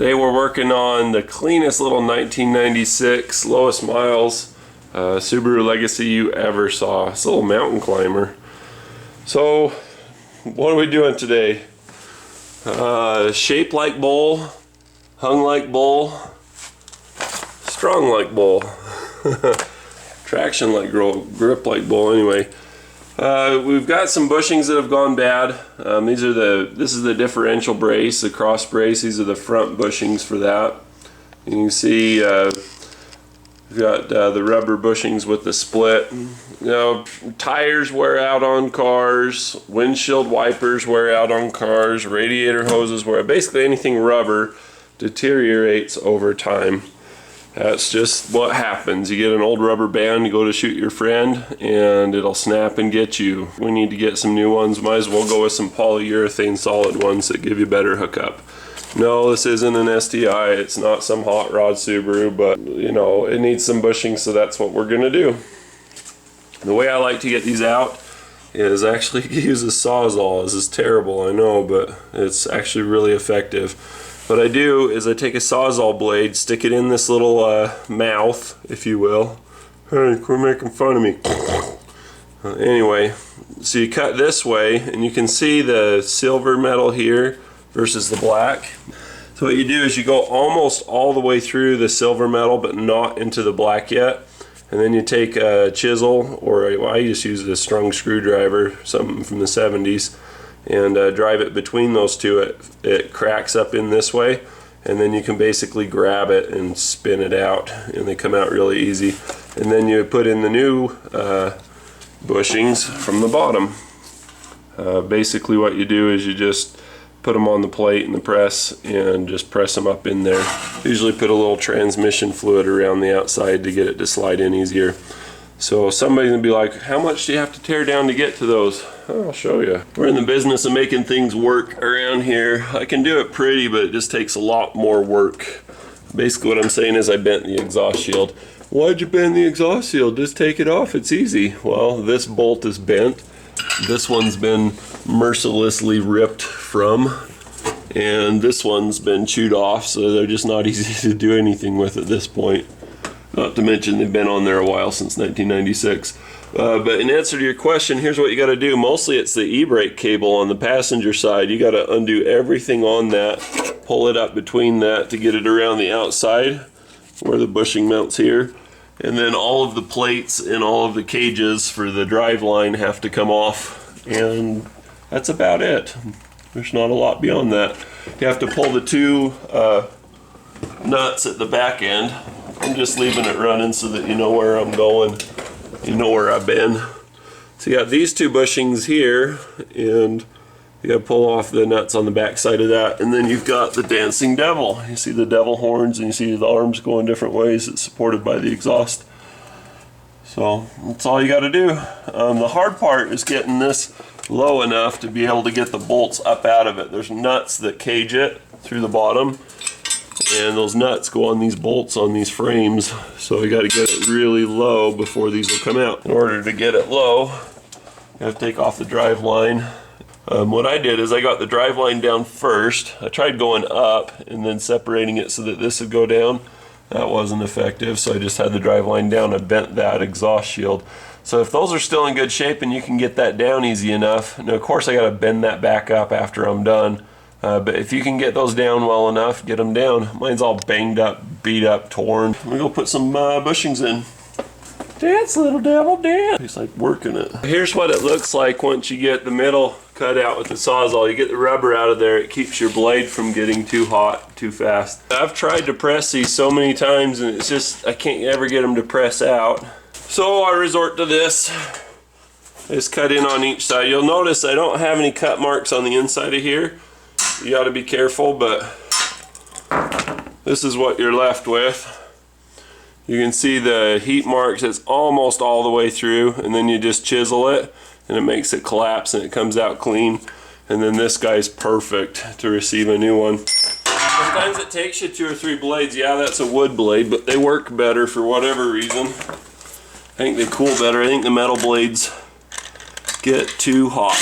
Today we're working on the cleanest little 1996 lowest miles Subaru Legacy you ever saw. It's a little mountain climber. So what are we doing today? Shaped like bull, hung like bull, strong like bull, traction like grip like bull. Anyway, we've got some bushings that have gone bad. This is the differential brace, the cross brace. These are the front bushings for that. And you can see we've got the rubber bushings with the split. You know, tires wear out on cars, windshield wipers wear out on cars, radiator hoses wear out. Basically anything rubber deteriorates over time. That's just what happens. You get an old rubber band, you go to shoot your friend, and it'll snap and get you. We need to get some new ones. Might as well go with some polyurethane solid ones that give you better hookup. No, this isn't an STI. It's not some hot rod Subaru, but you know, it needs some bushing, so that's what we're gonna do. The way I like to get these out is actually use a Sawzall. This is terrible, I know, but it's actually really effective. What I do is I take a Sawzall blade, stick it in this little mouth, if you will. Hey, quit making fun of me. Anyway, so you cut this way, and you can see the silver metal here versus the black. So what you do is you go almost all the way through the silver metal, but not into the black yet. And then you take a chisel, or I just use a strong screwdriver, something from the 70s. And drive it between those two. It cracks up in this way, and then you can basically grab it and spin it out, and they come out really easy. And then you put in the new bushings from the bottom. Basically what you do is you just put them on the plate in the press and just press them up in there. Usually put a little transmission fluid around the outside to get it to slide in easier. So somebody's gonna be like, how much do you have to tear down to get to those? Oh, I'll show you. We're in the business of making things work around here. I can do it pretty, but it just takes a lot more work. Basically what I'm saying is I bent the exhaust shield. Why'd you bend the exhaust shield? Just take it off, it's easy. Well, this bolt is bent. This one's been mercilessly ripped from, and this one's been chewed off, so they're just not easy to do anything with at this point. Not to mention they've been on there a while, since 1996. But in answer to your question, here's what you got to do. Mostly it's the e-brake cable on the passenger side. You got to undo everything on that, pull it up between that to get it around the outside where the bushing mounts here. And then all of the plates and all of the cages for the drive line have to come off. And that's about it. There's not a lot beyond that. You have to pull the two nuts at the back end. I'm just leaving it running so that you know where I'm going, you know where I've been. So you got these two bushings here, and you got to pull off the nuts on the back side of that, and then you've got the dancing devil. You see the devil horns, and you see the arms going different ways. It's supported by the exhaust. So that's all you got to do. The hard part is getting this low enough to be able to get the bolts up out of it. There's nuts that cage it through the bottom, and those nuts go on these bolts on these frames, so you got to get it really low before these will come out. In order to get it low, you have to take off the drive line. What I did is I got the drive line down first. I tried going up and then separating it so that this would go down. That wasn't effective, so I just had the drive line down. I bent that exhaust shield. So if those are still in good shape and you can get that down easy enough, now of course I got to bend that back up after I'm done. But if you can get those down well enough, get them down. Mine's all banged up, beat up, torn. I'm gonna go put some bushings in. Dance, little devil, dance. He's like working it. Here's what it looks like once you get the middle cut out with the Sawzall. You get the rubber out of there. It keeps your blade from getting too hot too fast. I've tried to press these so many times, and it's just, I can't ever get them to press out. So I resort to this. Just cut in on each side. You'll notice I don't have any cut marks on the inside of here. You got to be careful, but this is what you're left with. You can see the heat marks. It's almost all the way through, and then you just chisel it and it makes it collapse and it comes out clean. And then this guy's perfect to receive a new one. Sometimes it takes you 2 or 3 blades. Yeah, that's a wood blade, but they work better for whatever reason. I think they cool better. I think the metal blades get too hot.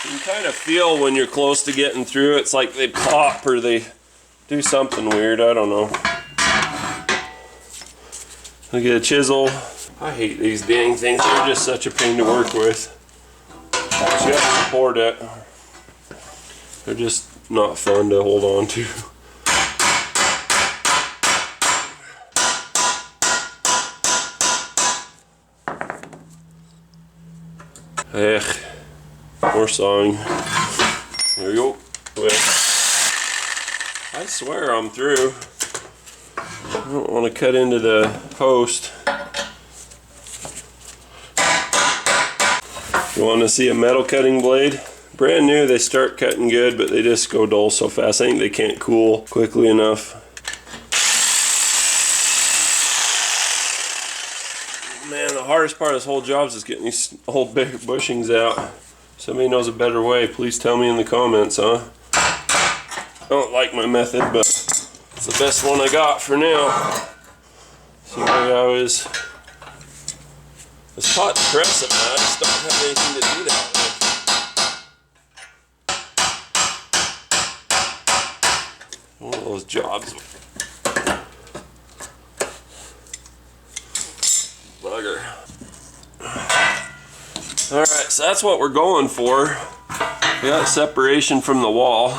You kind of feel when you're close to getting through, it's like they pop or they do something weird. I don't know. I get a chisel. I hate these dang things. They're just such a pain to work with. But you have to support it. They're just not fun to hold on to. Ech, more sawing. There we go. I swear I'm through. I don't want to cut into the post. You want to see a metal cutting blade? Brand new, they start cutting good, but they just go dull so fast. I think they can't cool quickly enough. Man, the hardest part of this whole job is just getting these old big bushings out. If somebody knows a better way, please tell me in the comments, huh? I don't like my method, but it's the best one I got for now. See where I was taught to press it, man. I just don't have anything to do that with. One of those jobs. Bugger. Alright, so that's what we're going for. We got separation from the wall.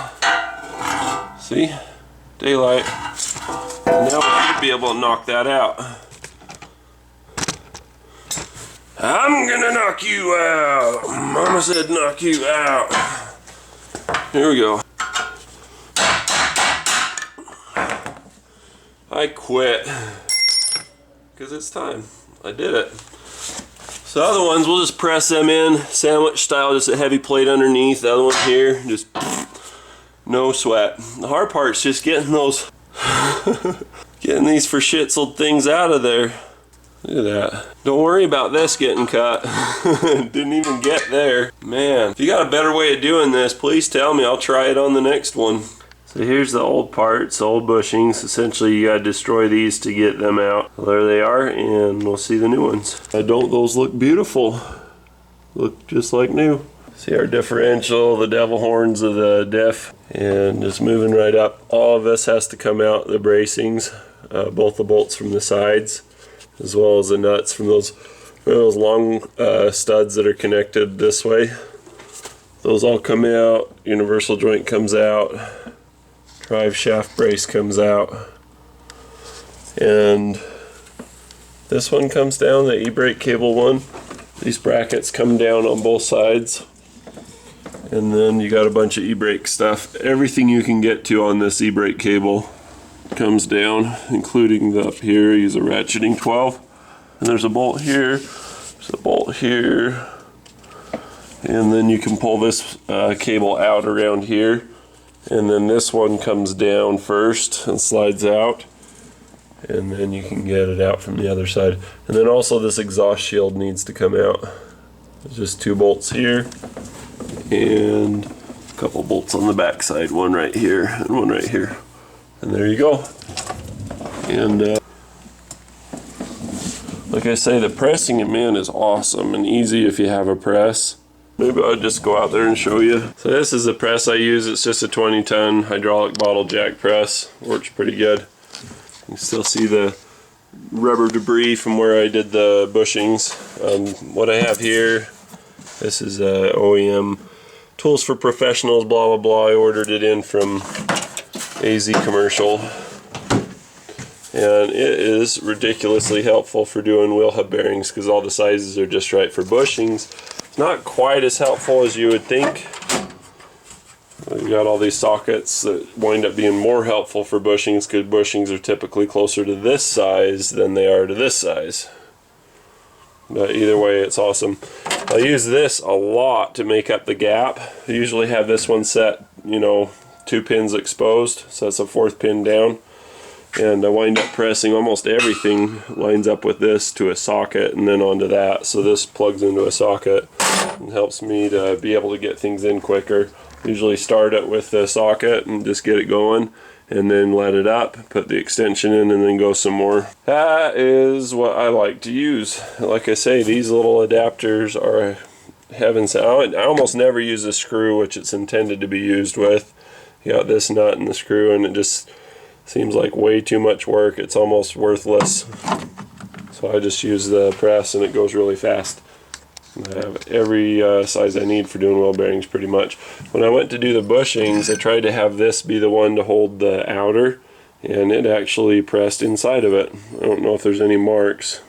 See? Daylight. And now we should be able to knock that out. I'm gonna knock you out. Mama said knock you out. Here we go. I quit. Because it's time. I did it. So the other ones, we'll just press them in, sandwich style, just a heavy plate underneath. The other one here, just no sweat. The hard part's just getting those, getting these for shits things out of there. Look at that. Don't worry about this getting cut. Didn't even get there. Man, if you got a better way of doing this, please tell me. I'll try it on the next one. So here's the old parts, the old bushings. Essentially, you gotta destroy these to get them out. Well, there they are, and we'll see the new ones. Don't those look beautiful? Look just like new. See our differential, the devil horns of the diff, and just moving right up. All of this has to come out, the bracings, both the bolts from the sides, as well as the nuts from those long studs that are connected this way. Those all come out, universal joint comes out, drive shaft brace comes out, and this one comes down, the e-brake cable one. These brackets come down on both sides, and then you got a bunch of e-brake stuff. Everything you can get to on this e-brake cable comes down, including the up here. Use a ratcheting 12, and there's a bolt here, there's a bolt here, and then you can pull this cable out around here, and then this one comes down first and slides out, and then you can get it out from the other side. And then also this exhaust shield needs to come out. There's just two bolts here and a couple bolts on the back side, one right here and one right here, and there you go. And like I say, the pressing them in is awesome and easy if you have a press. Maybe I'll just go out there and show you. So this is the press I use. It's just a 20-ton hydraulic bottle jack press. Works pretty good. You can still see the rubber debris from where I did the bushings. What I have here, this is OEM Tools for Professionals, blah blah blah. I ordered it in from AZ Commercial, and it is ridiculously helpful for doing wheel hub bearings because all the sizes are just right for bushings. It's not quite as helpful as you would think. You got all these sockets that wind up being more helpful for bushings because bushings are typically closer to this size than they are to this size. But either way, it's awesome. I use this a lot to make up the gap. I usually have this one set, you know, 2 pins exposed, so that's a 4th pin down. And I wind up pressing almost everything lines up with this to a socket and then onto that. So this plugs into a socket and helps me to be able to get things in quicker. Usually start it with the socket and just get it going, and then let it up, put the extension in, and then go some more. That is what I like to use. Like I say, these little adapters are I almost never use a screw which it's intended to be used with. You got this nut and the screw, and it just seems like way too much work. It's almost worthless. So I just use the press, and it goes really fast. I have every size I need for doing wheel bearings pretty much. When I went to do the bushings, I tried to have this be the one to hold the outer, and it actually pressed inside of it. I don't know if there's any marks.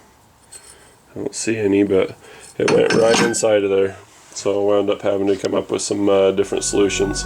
I don't see any, but it went right inside of there. So I wound up having to come up with some different solutions.